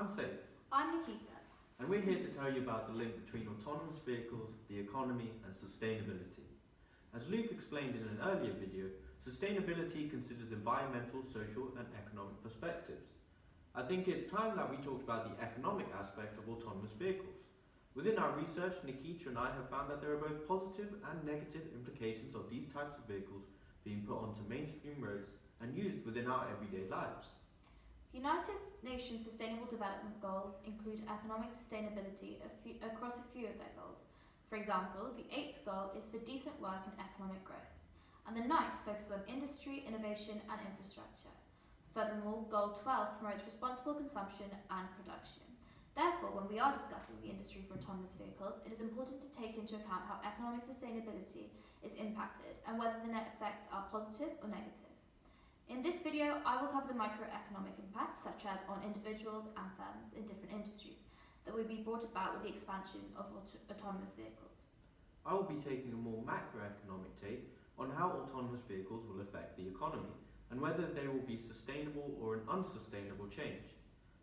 I'm Saif. I'm Nikita. And we're here to tell you about the link between autonomous vehicles, the economy, and sustainability. As Luke explained in an earlier video, sustainability considers environmental, social, and economic perspectives. I think it's time that we talked about the economic aspect of autonomous vehicles. Within our research, Nikita and I have found that there are both positive and negative implications of these types of vehicles being put onto mainstream roads and used within our everyday lives. United Nations Sustainable Development Goals include economic sustainability across a few of their goals. For example, the 8th goal is for decent work and economic growth, and the 9th focuses on industry, innovation, and infrastructure. Furthermore, Goal 12 promotes responsible consumption and production. Therefore, when we are discussing the industry for autonomous vehicles, it is important to take into account how economic sustainability is impacted and whether the net effects are positive or negative. In this video, I will cover the microeconomic impacts, such as on individuals and firms in different industries, that will be brought about with the expansion of autonomous vehicles. I will be taking a more macroeconomic take on how autonomous vehicles will affect the economy and whether they will be sustainable or an unsustainable change.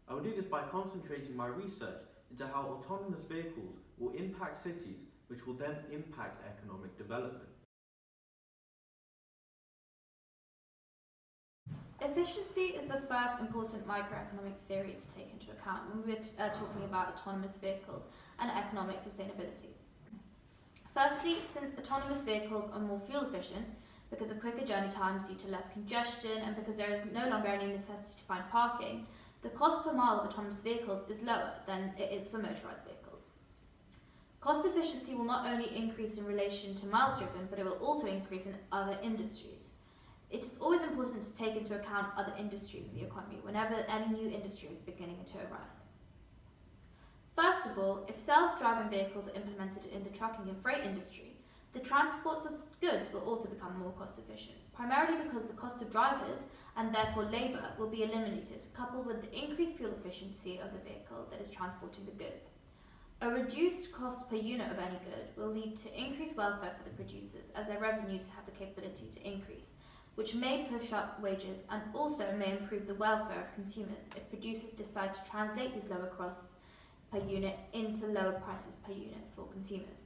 I will do this by concentrating my research into how autonomous vehicles will impact cities, which will then impact economic development. Efficiency is the first important microeconomic theory to take into account when we're talking about autonomous vehicles and economic sustainability. Firstly, since autonomous vehicles are more fuel efficient because of quicker journey times due to less congestion and because there is no longer any necessity to find parking, the cost per mile of autonomous vehicles is lower than it is for motorised vehicles. Cost efficiency will not only increase in relation to miles driven, but it will also increase in other industries. It is always important to take into account other industries in the economy whenever any new industry is beginning to arise. First of all, if self-driving vehicles are implemented in the trucking and freight industry, the transports of goods will also become more cost efficient, primarily because the cost of drivers and therefore labour will be eliminated, coupled with the increased fuel efficiency of the vehicle that is transporting the goods. A reduced cost per unit of any good will lead to increased welfare for the producers, as their revenues have the capability to increase, which may push up wages and also may improve the welfare of consumers if producers decide to translate these lower costs per unit into lower prices per unit for consumers.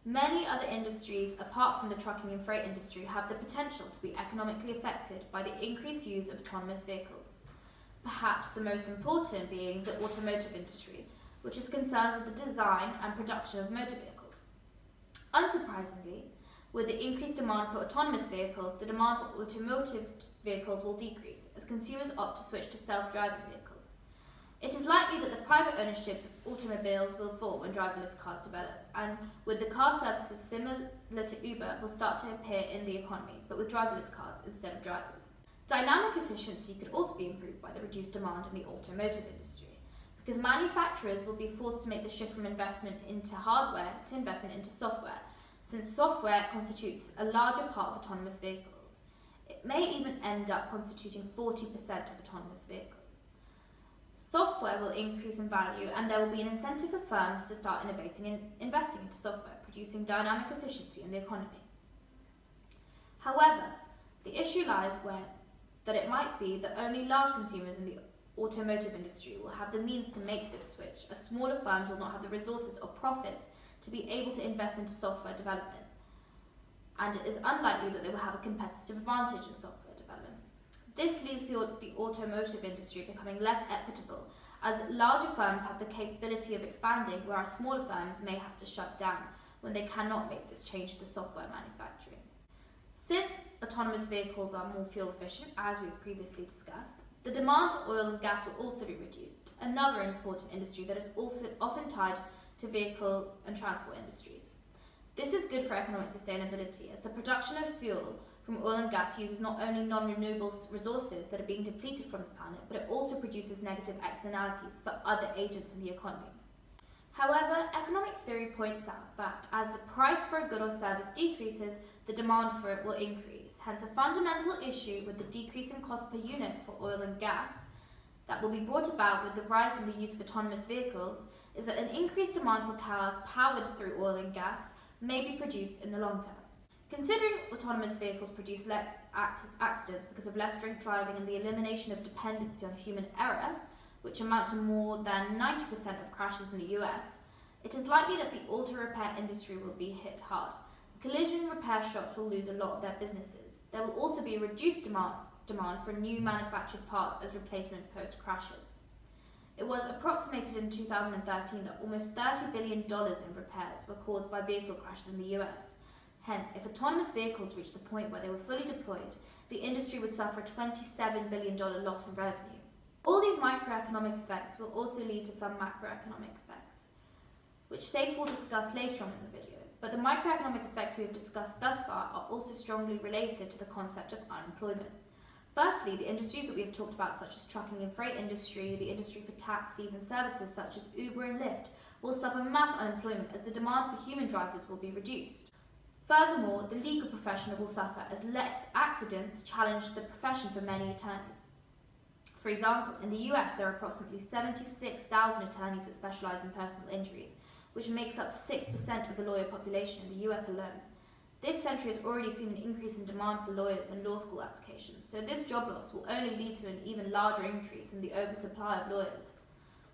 Many other industries, apart from the trucking and freight industry, have the potential to be economically affected by the increased use of autonomous vehicles. Perhaps the most important being the automotive industry, which is concerned with the design and production of motor vehicles. Unsurprisingly, with the increased demand for autonomous vehicles, the demand for automotive vehicles will decrease as consumers opt to switch to self-driving vehicles. It is likely that the private ownerships of automobiles will fall when driverless cars develop, and with the car services similar to Uber will start to appear in the economy, but with driverless cars instead of drivers. Dynamic efficiency could also be improved by the reduced demand in the automotive industry, because manufacturers will be forced to make the shift from investment into hardware to investment into software, since software constitutes a larger part of autonomous vehicles. It may even end up constituting 40% of autonomous vehicles. Software will increase in value, and there will be an incentive for firms to start innovating and investing into software, producing dynamic efficiency in the economy. However, the issue lies that it might be that only large consumers in the automotive industry will have the means to make this switch, as smaller firms will not have the resources or profits to be able to invest into software development, and it is unlikely that they will have a competitive advantage in software development. This leaves the automotive industry becoming less equitable, as larger firms have the capability of expanding, whereas smaller firms may have to shut down when they cannot make this change to software manufacturing. Since autonomous vehicles are more fuel efficient, as we've previously discussed, the demand for oil and gas will also be reduced, another important industry that is often tied to vehicle and transport industries. This is good for economic sustainability, as the production of fuel from oil and gas uses not only non-renewable resources that are being depleted from the planet, but it also produces negative externalities for other agents in the economy. However, economic theory points out that as the price for a good or service decreases, the demand for it will increase. Hence, a fundamental issue with the decrease in cost per unit for oil and gas that will be brought about with the rise in the use of autonomous vehicles is that an increased demand for cars powered through oil and gas may be produced in the long term. Considering autonomous vehicles produce less accidents because of less drink driving and the elimination of dependency on human error, which amount to more than 90% of crashes in the US, it is likely that the auto repair industry will be hit hard. Collision repair shops will lose a lot of their businesses. There will also be a reduced demand for new manufactured parts as replacement post-crashes. It was approximated in 2013 that almost $30 billion in repairs were caused by vehicle crashes in the US. Hence, if autonomous vehicles reached the point where they were fully deployed, the industry would suffer a $27 billion loss in revenue. All these microeconomic effects will also lead to some macroeconomic effects, which Saif will discuss later on in the video. But the microeconomic effects we have discussed thus far are also strongly related to the concept of unemployment. Firstly, the industries that we have talked about, such as trucking and freight industry, the industry for taxis and services such as Uber and Lyft, will suffer mass unemployment as the demand for human drivers will be reduced. Furthermore, the legal profession will suffer as less accidents challenge the profession for many attorneys. For example, in the US there are approximately 76,000 attorneys that specialise in personal injuries, which makes up 6% of the lawyer population in the US alone. This century has already seen an increase in demand for lawyers and law school applications, so this job loss will only lead to an even larger increase in the oversupply of lawyers.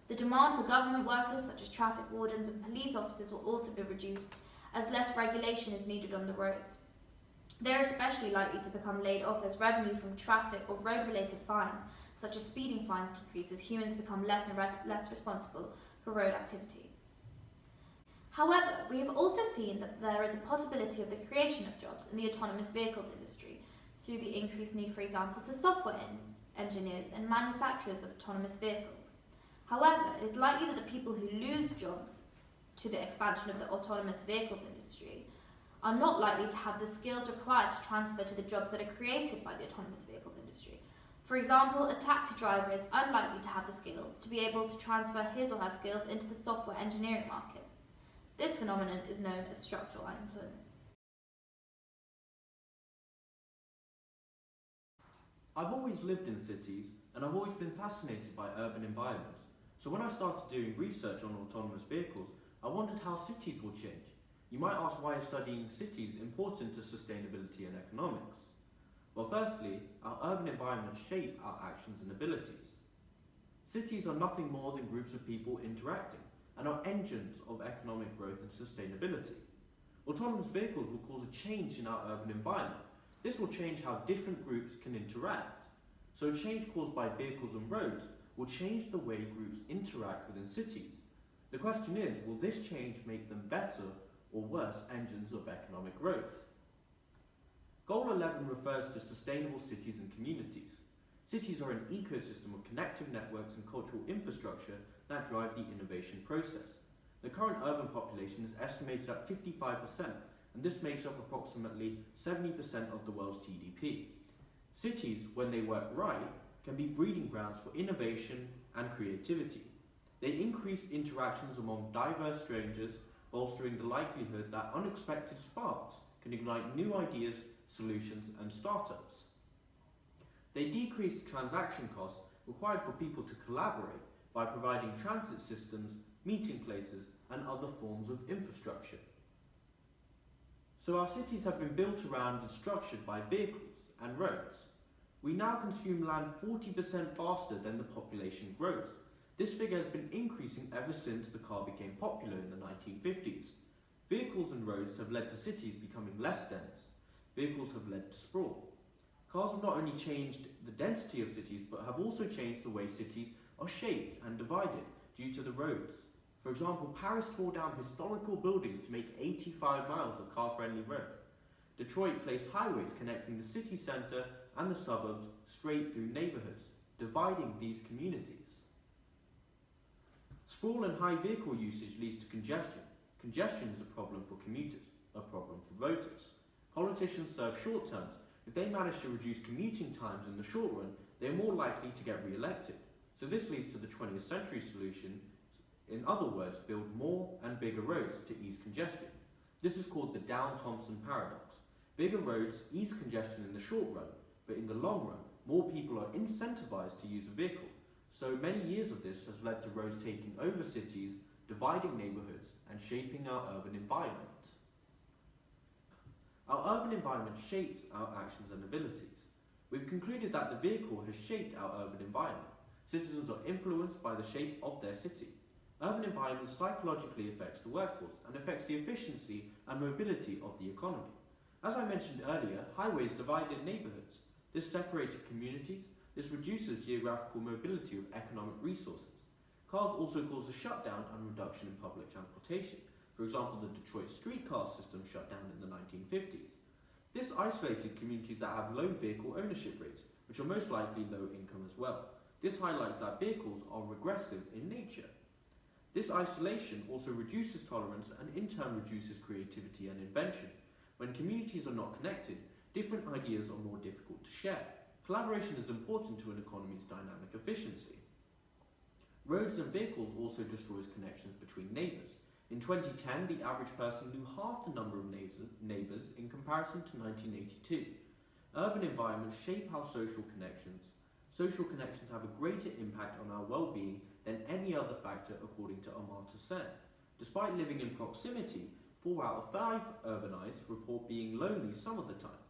The demand for government workers, such as traffic wardens and police officers, will also be reduced, as less regulation is needed on the roads. They are especially likely to become laid off as revenue from traffic or road-related fines, such as speeding fines, decrease as humans become less and less responsible for road activity. However, we have also seen that there is a possibility of the creation of jobs in the autonomous vehicles industry through the increased need, for example, for software engineers and manufacturers of autonomous vehicles. However, it is likely that the people who lose jobs to the expansion of the autonomous vehicles industry are not likely to have the skills required to transfer to the jobs that are created by the autonomous vehicles industry. For example, a taxi driver is unlikely to have the skills to be able to transfer his or her skills into the software engineering market. This phenomenon is known as structural unemployment. I've always lived in cities and I've always been fascinated by urban environments. So when I started doing research on autonomous vehicles, I wondered how cities will change. You might ask, why is studying cities important to sustainability and economics? Well, firstly, our urban environments shape our actions and abilities. Cities are nothing more than groups of people interacting and are engines of economic growth and sustainability. Autonomous vehicles will cause a change in our urban environment. This will change how different groups can interact. So a change caused by vehicles and roads will change the way groups interact within cities. The question is, will this change make them better or worse engines of economic growth? Goal 11 refers to sustainable cities and communities. Cities are an ecosystem of connective networks and cultural infrastructure that drive the innovation process. The current urban population is estimated at 55%, and this makes up approximately 70% of the world's GDP. Cities, when they work right, can be breeding grounds for innovation and creativity. They increase interactions among diverse strangers, bolstering the likelihood that unexpected sparks can ignite new ideas, solutions, and startups. They decrease the transaction costs required for people to collaborate by providing transit systems, meeting places, and other forms of infrastructure. So our cities have been built around and structured by vehicles and roads. We now consume land 40% faster than the population grows. This figure has been increasing ever since the car became popular in the 1950s. Vehicles and roads have led to cities becoming less dense. Vehicles have led to sprawl. Cars have not only changed the density of cities, but have also changed the way cities are shaped and divided due to the roads. For example, Paris tore down historical buildings to make 85 miles of car-friendly road. Detroit placed highways connecting the city centre and the suburbs straight through neighbourhoods, dividing these communities. Sprawl and high vehicle usage leads to congestion. Congestion is a problem for commuters, a problem for voters. Politicians serve short terms. If they manage to reduce commuting times in the short run, they are more likely to get re-elected. So this leads to the 20th century solution. In other words, build more and bigger roads to ease congestion. This is called the Down-Thompson paradox. Bigger roads ease congestion in the short run, but in the long run, more people are incentivized to use a vehicle. So many years of this has led to roads taking over cities, dividing neighbourhoods, and shaping our urban environment. Our urban environment shapes our actions and abilities. We've concluded that the vehicle has shaped our urban environment. Citizens are influenced by the shape of their city. Urban environment psychologically affects the workforce and affects the efficiency and mobility of the economy. As I mentioned earlier, highways divided neighbourhoods. This separated communities. This reduces geographical mobility of economic resources. Cars also cause a shutdown and reduction in public transportation. For example, the Detroit streetcar system shut down in the 1950s. This isolated communities that have low vehicle ownership rates, which are most likely low income as well. This highlights that vehicles are regressive in nature. This isolation also reduces tolerance and in turn reduces creativity and invention. When communities are not connected, different ideas are more difficult to share. Collaboration is important to an economy's dynamic efficiency. Roads and vehicles also destroys connections between neighbours. In 2010, the average person knew half the number of neighbours in comparison to 1982. Urban environments shape our social connections. Social connections have a greater impact on our well-being than any other factor, according to Amartya Sen. Despite living in proximity, 4 out of 5 urbanites report being lonely some of the time.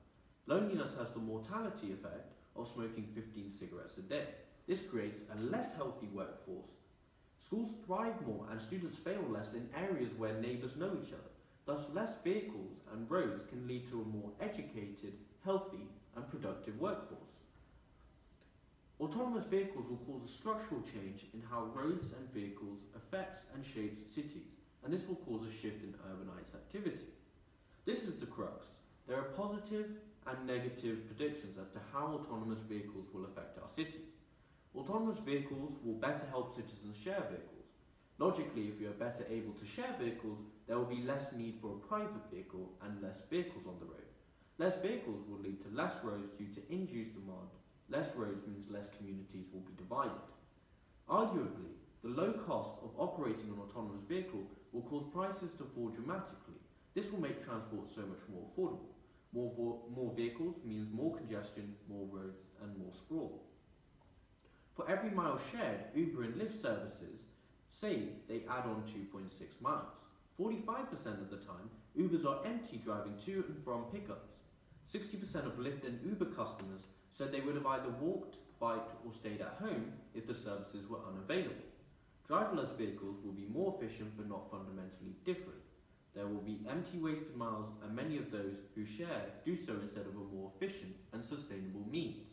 Loneliness has the mortality effect of smoking 15 cigarettes a day. This creates a less healthy workforce. Schools thrive more and students fail less in areas where neighbours know each other. Thus, less vehicles and roads can lead to a more educated, healthy and productive workforce. Autonomous vehicles will cause a structural change in how roads and vehicles affects and shapes cities, and this will cause a shift in urbanites activity. This is the crux. There are positive and negative predictions as to how autonomous vehicles will affect our city. Autonomous vehicles will better help citizens share vehicles. Logically, if we are better able to share vehicles, there will be less need for a private vehicle and less vehicles on the road. Less vehicles will lead to less roads due to induced demand. Less roads means less communities will be divided. Arguably, the low cost of operating an autonomous vehicle will cause prices to fall dramatically. This will make transport so much more affordable. More vehicles means more congestion, more roads and more sprawl. For every mile shared, Uber and Lyft services saved, they add on 2.6 miles. 45% of the time, Ubers are empty driving to and from pickups. 60% of Lyft and Uber customers said they would have either walked, biked or stayed at home if the services were unavailable. Driverless vehicles will be more efficient but not fundamentally different. There will be empty wasted miles and many of those who share do so instead of a more efficient and sustainable means.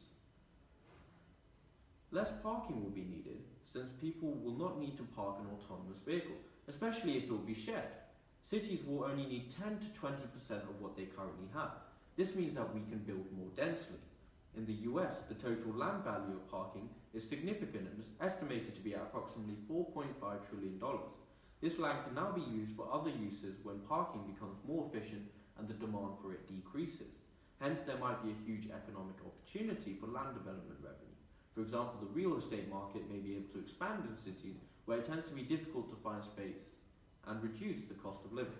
Less parking will be needed since people will not need to park an autonomous vehicle, especially if it will be shared. Cities will only need 10 to 20% of what they currently have. This means that we can build more densely. In the US, the total land value of parking is significant and is estimated to be at approximately $4.5 trillion. This land can now be used for other uses when parking becomes more efficient and the demand for it decreases. Hence, there might be a huge economic opportunity for land development revenue. For example, the real estate market may be able to expand in cities where it tends to be difficult to find space and reduce the cost of living.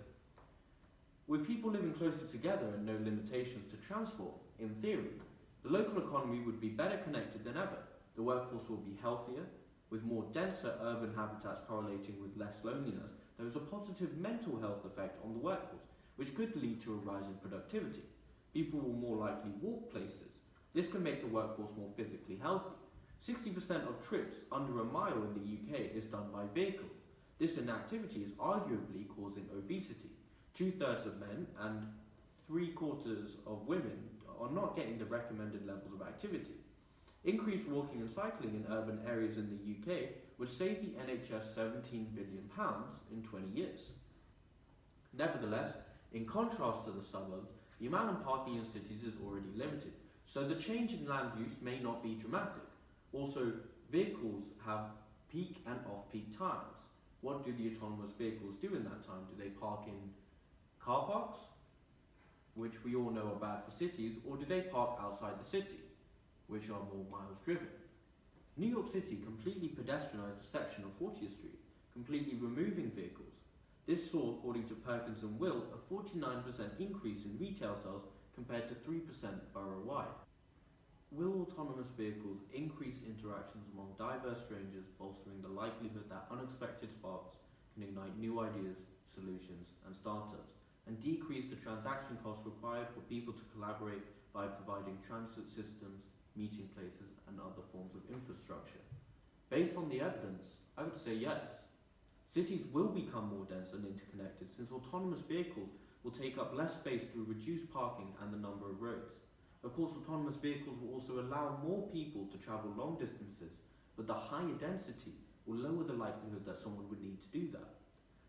With people living closer together and no limitations to transport, in theory, the local economy would be better connected than ever. The workforce will be healthier, with more denser urban habitats correlating with less loneliness. There is a positive mental health effect on the workforce, which could lead to a rise in productivity. People will more likely walk places. This can make the workforce more physically healthy. 60% of trips under a mile in the UK is done by vehicle. This inactivity is arguably causing obesity. 2/3 of men and 3/4 of women are not getting the recommended levels of activity. Increased walking and cycling in urban areas in the UK would save the NHS £17 billion in 20 years. Nevertheless, in contrast to the suburbs, the amount of parking in cities is already limited, so the change in land use may not be dramatic. Also, vehicles have peak and off-peak times. What do the autonomous vehicles do in that time? Do they park in car parks, which we all know are bad for cities, or do they park outside the city, which are more miles driven? New York City completely pedestrianised a section of 40th Street, completely removing vehicles. This saw, according to Perkins and Will, a 49% increase in retail sales compared to 3% borough-wide. Will autonomous vehicles increase interactions among diverse strangers, bolstering the likelihood that unexpected sparks can ignite new ideas, solutions, and startups, and decrease the transaction costs required for people to collaborate by providing transit systems, meeting places, and other forms of infrastructure? Based on the evidence, I would say yes. Cities will become more dense and interconnected since autonomous vehicles will take up less space through reduced parking and the number of roads. Of course, autonomous vehicles will also allow more people to travel long distances, but the higher density will lower the likelihood that someone would need to do that.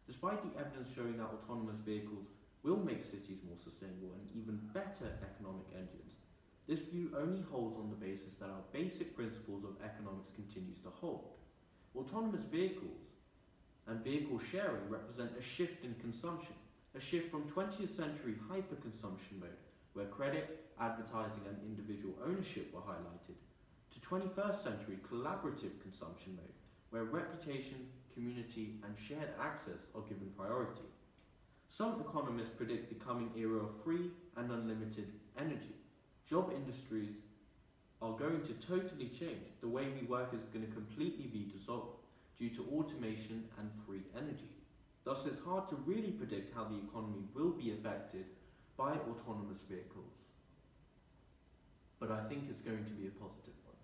Despite the evidence showing that autonomous vehicles will make cities more sustainable and even better economic engines, this view only holds on the basis that our basic principles of economics continues to hold. Autonomous vehicles and vehicle sharing represent a shift in consumption, a shift from 20th century hyper-consumption mode, where credit, advertising and individual ownership were highlighted, to 21st century collaborative consumption mode, where reputation, community and shared access are given priority. Some economists predict the coming era of free and unlimited energy. Job industries are going to totally change. The way we work is going to completely be dissolved due to automation and free energy. Thus, it's hard to really predict how the economy will be affected by autonomous vehicles. But I think it's going to be a positive one.